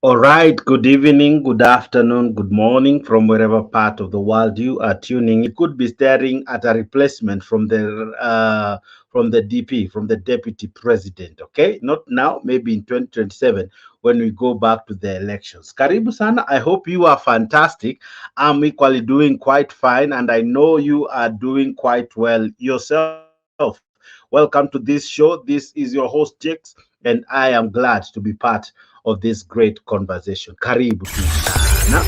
All right, good evening, good afternoon, good morning from wherever part of the world you are tuning. You could be staring at a replacement from the DP, from the deputy president. Okay, not now, maybe in 2027 when we go back to the elections. Karibu sana. I hope you are fantastic. I'm equally doing quite fine, and I know you are doing quite well yourself. Welcome to this show. This is your host Jix, and I am glad to be part of this great conversation. Karibu tu sana.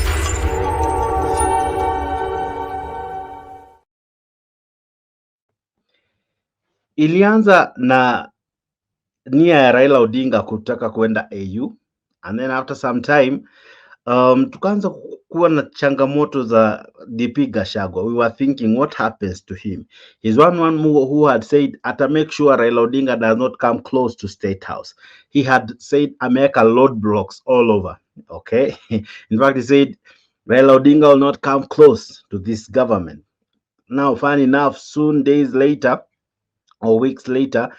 Ilianza na nia ya Raila Odinga kutaka kwenda AU, and then after some time tukaanza kuwa na changamoto za DP Gachagua. We were thinking what happens to him. He's one who had said ata make sure Raila Odinga does not come close to State House. He had said America load blocks all over. Okay. In fact, he said Raila Odinga will not come close to this government. Now, funny enough, soon days later or weeks later,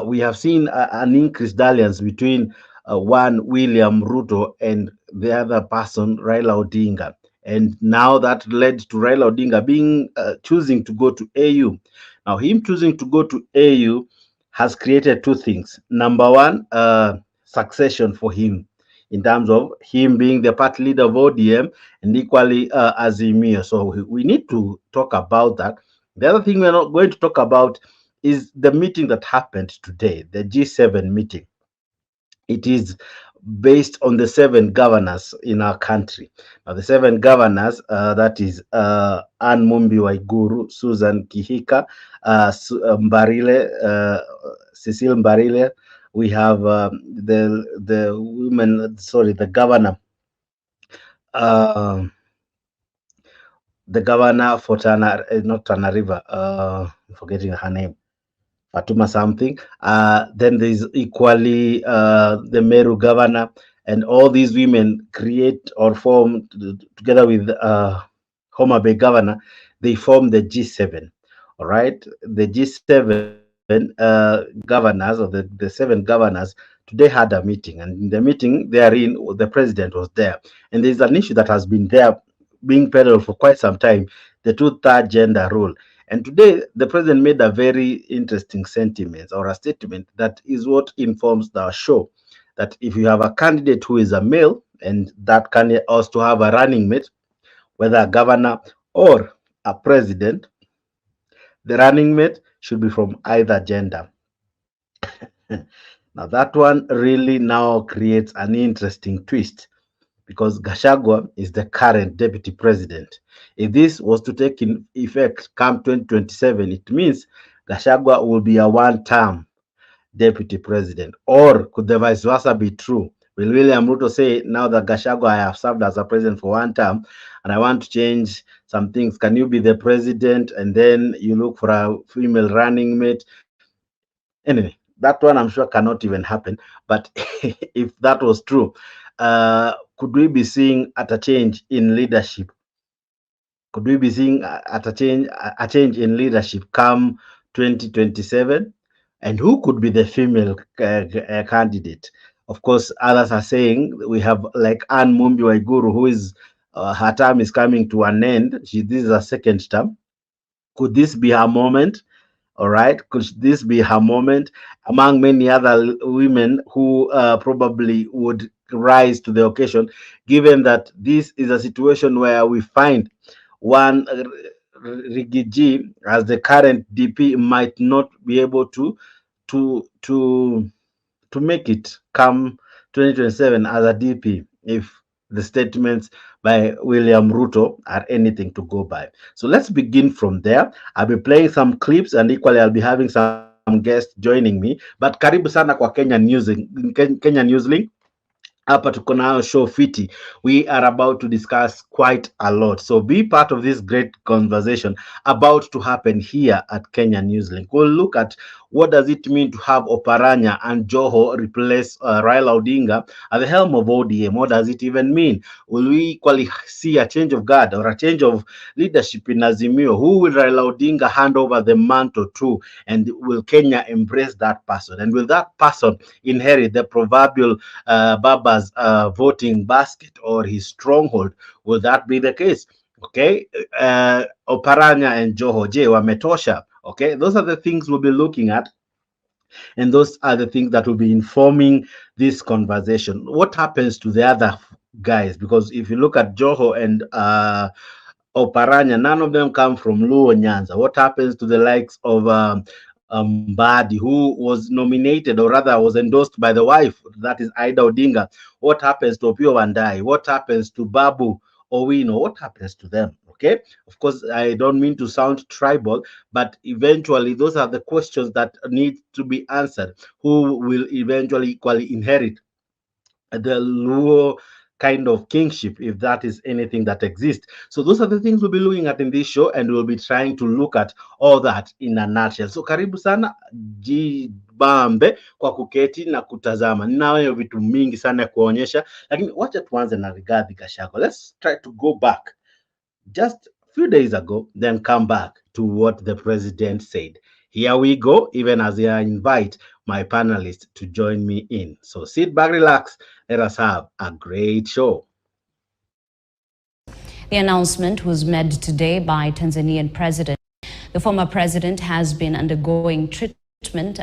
we have seen an increased alliance between one William Ruto and the other person, Raila Odinga. And now that led to Raila Odinga being choosing to go to AU. Now, him choosing to go to AU has created two things. Number one, succession for him in terms of him being the party leader of ODM and equally Azimio. So we need to talk about that. The other thing we're not going to talk about is the meeting that happened today, the G7 meeting. It is based on the seven governors in our country. Now, the seven governors, that is Anne Mumbi Waiguru, Susan Kihika, Mbarile, Cecile Mbarile. We have the women, sorry, uh, the governor for Tana, not Tana River, I'm forgetting her name. Fatuma something. Then there's equally the Meru governor, and all these women create or form together with Homa Bay governor. They form the G7. All right, the G7 governors or the seven governors today had a meeting, and in the meeting therein the president was there, and there's an issue that has been there being peddled for quite some time, the two-third gender rule. And today, the president made a very interesting sentiment or a statement that is what informs the show. That if you have a candidate who is a male, and that candidate also have a running mate, whether a governor or a president, the running mate should be from either gender. Now, that one really now creates an interesting twist because Gachagua is the current deputy president. If this was to take in effect come 2027, it means Gachagua will be a one-term deputy president. Or could the vice versa be true? Will William Ruto say, now that Gachagua I have served as a president for one term and I want to change some things, can you be the president and then you look for a female running mate? Anyway, that one I'm sure cannot even happen. But if that was true, could we be seeing at a change in leadership? Could we be seeing at a change in leadership come 2027? And who could be the female candidate? Of course, others are saying we have like Anne Mumbi Waiguru, who is her term is coming to an end. This is a second term. Could this be her moment? All right. Could this be her moment among many other women who probably would rise to the occasion, given that this is a situation where we find one Rigiji as the current DP might not be able to to to make it come 2027 as a DP if the statements by William Ruto are anything to go by. So let's begin from there. I'll be playing some clips and equally I'll be having some guests joining me. But karibu sana kwa Kenya News Link. Hapa tuko nayo show fiti. We are about to discuss quite a lot, so be part of this great conversation about to happen here at Kenya Newslink. We'll look at what does it mean to have Oparanya and Joho replace Raila Odinga at the helm of ODM? What does it even mean? Will we equally see a change of guard or a change of leadership in Azimio? Who will Raila Odinga hand over the mantle to? And will Kenya embrace that person? And will that person inherit the proverbial Baba's voting basket or his stronghold? Will that be the case? Okay, Oparanya and Joho, je, wametosha? Okay, those are the things we'll be looking at, and those are the things that will be informing this conversation. What happens to the other guys? Because if you look at Joho and Oparanya, none of them come from Luo Nyanza. What happens to the likes of Mbadi, who was nominated, or rather was endorsed by the wife, that is Ida Odinga? What happens to Opio Wandai? What happens to Babu Owino? What happens to them? Okay, of course, I don't mean to sound tribal, but eventually those are the questions that need to be answered. Who will eventually equally inherit the Luo kind of kingship, if that is anything that exists? So those are the things we'll be looking at in this show, and we'll be trying to look at all that in a nutshell. So karibu sana, jibambe kwa kuketi na kutazama. Ninayo vitu mingi sana kuonyesha, lakini wacha tuanze na Rigathi Gachagua. Let's try to go back just a few days ago, then come back to what the president said. Here we go, even as I invite my panelists to join me in. So sit back, relax, let us have a great show. The announcement was made today by Tanzanian President. The former president has been undergoing treatment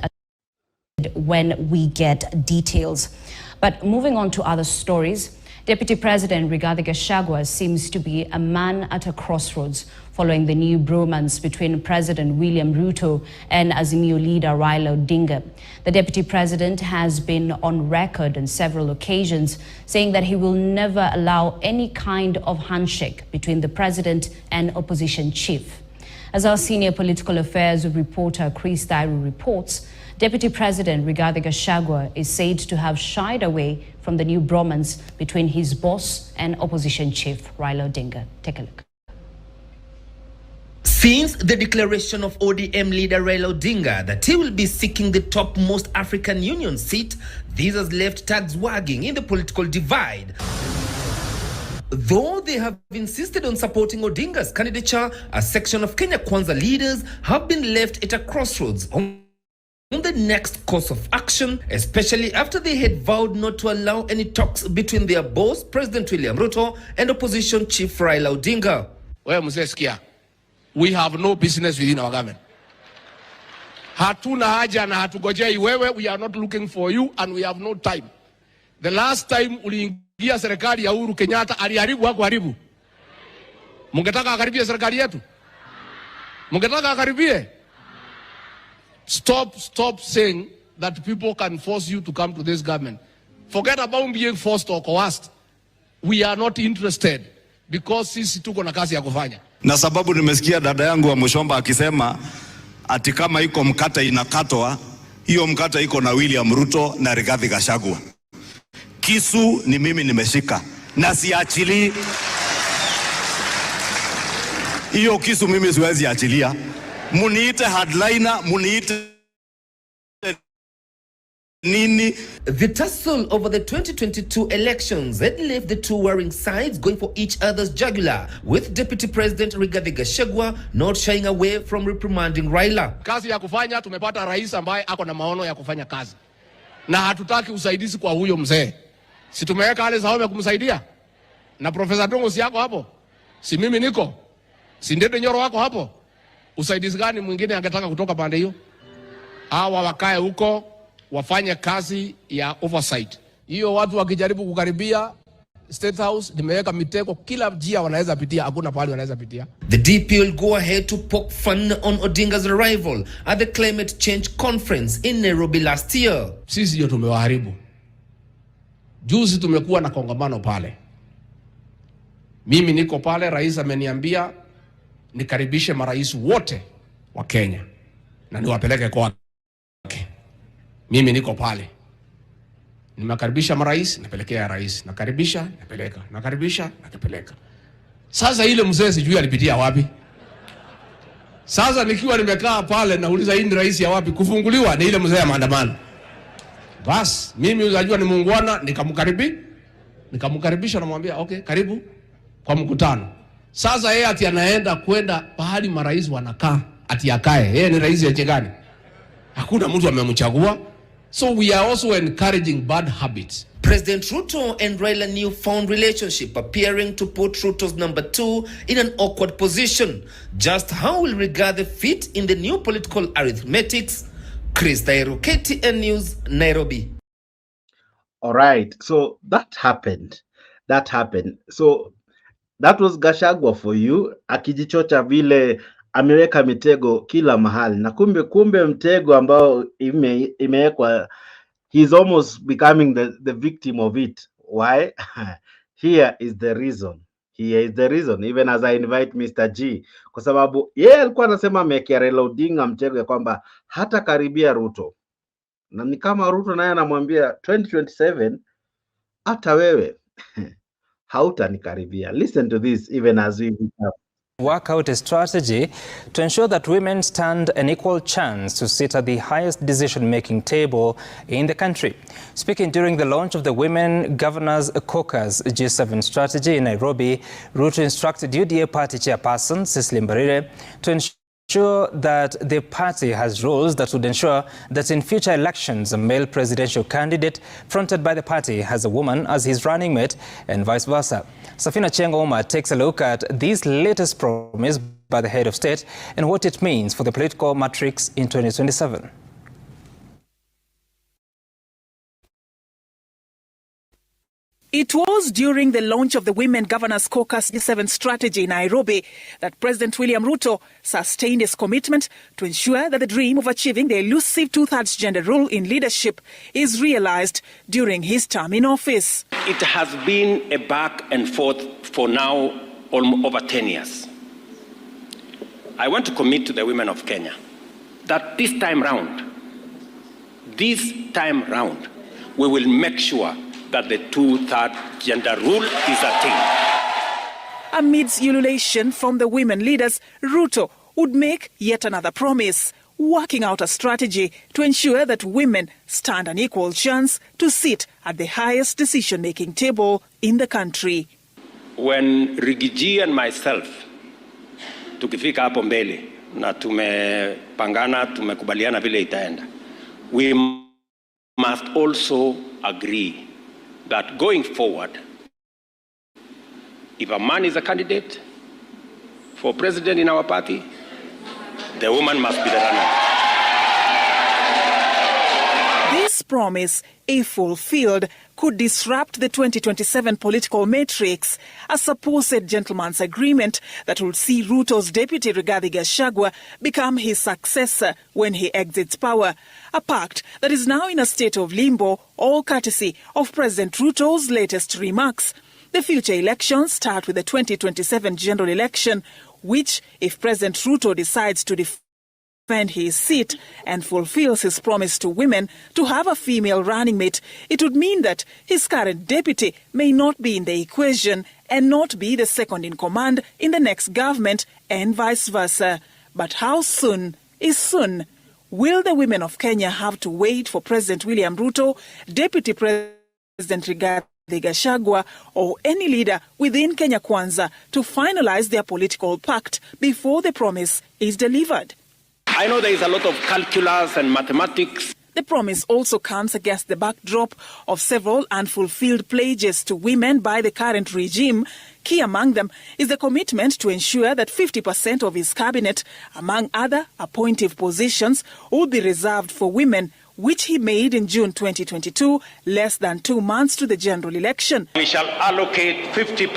when we get details. But moving on to other stories, Deputy President Rigathi Gachagua seems to be a man at a crossroads following the new bromance between President William Ruto and Azimio leader Raila Odinga. The Deputy President has been on record on several occasions saying that he will never allow any kind of handshake between the President and opposition chief. As our senior political affairs reporter Chris Dairu reports, Deputy President Rigathi Gachagua is said to have shied away from the new bromance between his boss and opposition chief Raila Odinga. Take a look. Since the declaration of ODM leader Raila Odinga that he will be seeking the topmost African Union seat, this has left tags wagging in the political divide. Though they have insisted on supporting Odinga's candidature, a section of Kenya Kwanza leaders have been left at a crossroads on the next course of action, especially after they had vowed not to allow any talks between their boss, President William Ruto, and opposition chief Raila Odinga. Wewe mzee sikia, we have no business within our government. Hatuna haja na hatugojei wewe, we are not looking for you and we have no time. The last time uliingia serikali ya Uhuru Kenyatta aliharibu wako haribu. Mungetaka akaribie serikali yetu? Mungetaka akaribie? Stop saying that people can force you to come to this government. Forget about being forced or coerced. We are not interested because sisi tuko na kazi ya kufanya. Na sababu nimesikia dada yangu wa Mushomba akisema ati kama iko mkata inakatwa, hiyo mkata iko na William Ruto na Rigathi Gachagua. Kisu ni mimi nimeshika na siachili. Hiyo kisu mimi siwezi achilia. Muniite hardliner, muniite nini. The tussle over the 2022 elections had left the two warring sides going for each other's jugular, with Deputy President Rigathi Gachagua not shying away from reprimanding Raila. Kazi ya kufanya, tumepata rais ambaye ako na maono ya kufanya kazi. Na hatutaki usaidizi kwa huyo mzee. Si tumeweka wale Zahome kumsaidia? Na Profesa Tongo si yako hapo? Si mimi niko? Si Ndete Nyoro wako hapo? Usaidizi gani mwingine angetaka kutoka pande hiyo? Hawa wakae huko wafanye kazi ya oversight. Hiyo watu wakijaribu kukaribia State House, nimeweka mitego kila njia wanaweza pitia, hakuna pahali wanaweza pitia. The DP will go ahead to poke fun on Odinga's arrival at the climate change conference in Nairobi last year. Sisi ndio tumewaharibu. Juzi tumekuwa na kongamano pale. Mimi niko pale, rais ameniambia nikaribishe marais wote wa Kenya na niwapeleke kwake. Mimi niko pale. Nimekaribisha marais, napelekea rais, nakaribisha, napeleka, nakaribisha, nakipeleka. Sasa ile mzee sijui alipitia wapi. Sasa nikiwa nimekaa pale nauliza hii ni rais ya wapi? Kufunguliwa ni ile mzee ya maandamano. Bas, mimi unajua ni muungwana, nikamkaribisha namwambia okay, karibu kwa mkutano. Sasa yeye ati anaenda kwenda pahali marais wanakaa, ati akae. Yeye ni rais ya gani? Hakuna mtu amemchagua. So we are also encouraging bad habits. President Ruto and Raila newfound relationship appearing to put Ruto's number 2 in an awkward position. Just how will Rigathi fit in the new political arithmetics? Chris Dairu, KTN News, Nairobi. All right, so that happened. So that was Gachagua for you, akijichocha vile ameweka mitego kila mahali, na kumbe mtego ambao imewekwa, he's almost becoming the victim of it. Why? Here is the reason. Even as I invite Mr. G, kwa sababu yeye alikuwa anasema amekea Raila Odinga mtego ya kwamba hata karibia Ruto, na ni kama Ruto naye anamwambia 2027 hata wewe hautanikaribia. Listen to this even as we work out a strategy to ensure that women stand an equal chance to sit at the highest decision-making table in the country. Speaking during the launch of the Women Governors Caucus G7 strategy in Nairobi, Ruto instructed UDA party chairperson Cecily Mbarire to ensure that the party has rules that would ensure that in future elections, a male presidential candidate fronted by the party has a woman as his running mate and vice versa. Safina Chengoma takes a look at this latest promise by the head of state and what it means for the political matrix in 2027. It was during the launch of the Women Governors Caucus G7 strategy in Nairobi that President William Ruto sustained his commitment to ensure that the dream of achieving the elusive two-thirds gender rule in leadership is realized during his term in office. It has been a back and forth for now over 10 years. I want to commit to the women of Kenya that this time round, we will make sure that the two-thirds gender rule is attained. Amidst ululation from the women leaders, Ruto would make yet another promise, working out a strategy to ensure that women stand an equal chance to sit at the highest decision-making table in the country. When Rigiji and myself tukifika hapo mbele na tumepangana, tumekubaliana vile itaenda, we must also agree that going forward, if a man is a candidate for president in our party, the woman must be the runner. This promise, if fulfilled, could disrupt the 2027 political matrix, a supposed gentleman's agreement that will see Ruto's deputy Rigathi Gachagua become his successor when he exits power. A pact that is now in a state of limbo, all courtesy of President Ruto's latest remarks. The future elections start with the 2027 general election, which, if President Ruto decides to defend his seat and fulfills his promise to women to have a female running mate, it would mean that his current deputy may not be in the equation and not be the second in command in the next government and vice versa. But how soon is soon? Will the women of Kenya have to wait for President William Ruto, Deputy President Rigathi Gachagua, or any leader within Kenya Kwanza to finalize their political pact before the promise is delivered? I know there is a lot of calculus and mathematics. The promise also comes against the backdrop of several unfulfilled pledges to women by the current regime. Key among them is the commitment to ensure that 50% of his cabinet, among other appointive positions, will be reserved for women, which he made in June 2022, less than 2 months to the general election. We shall allocate 50%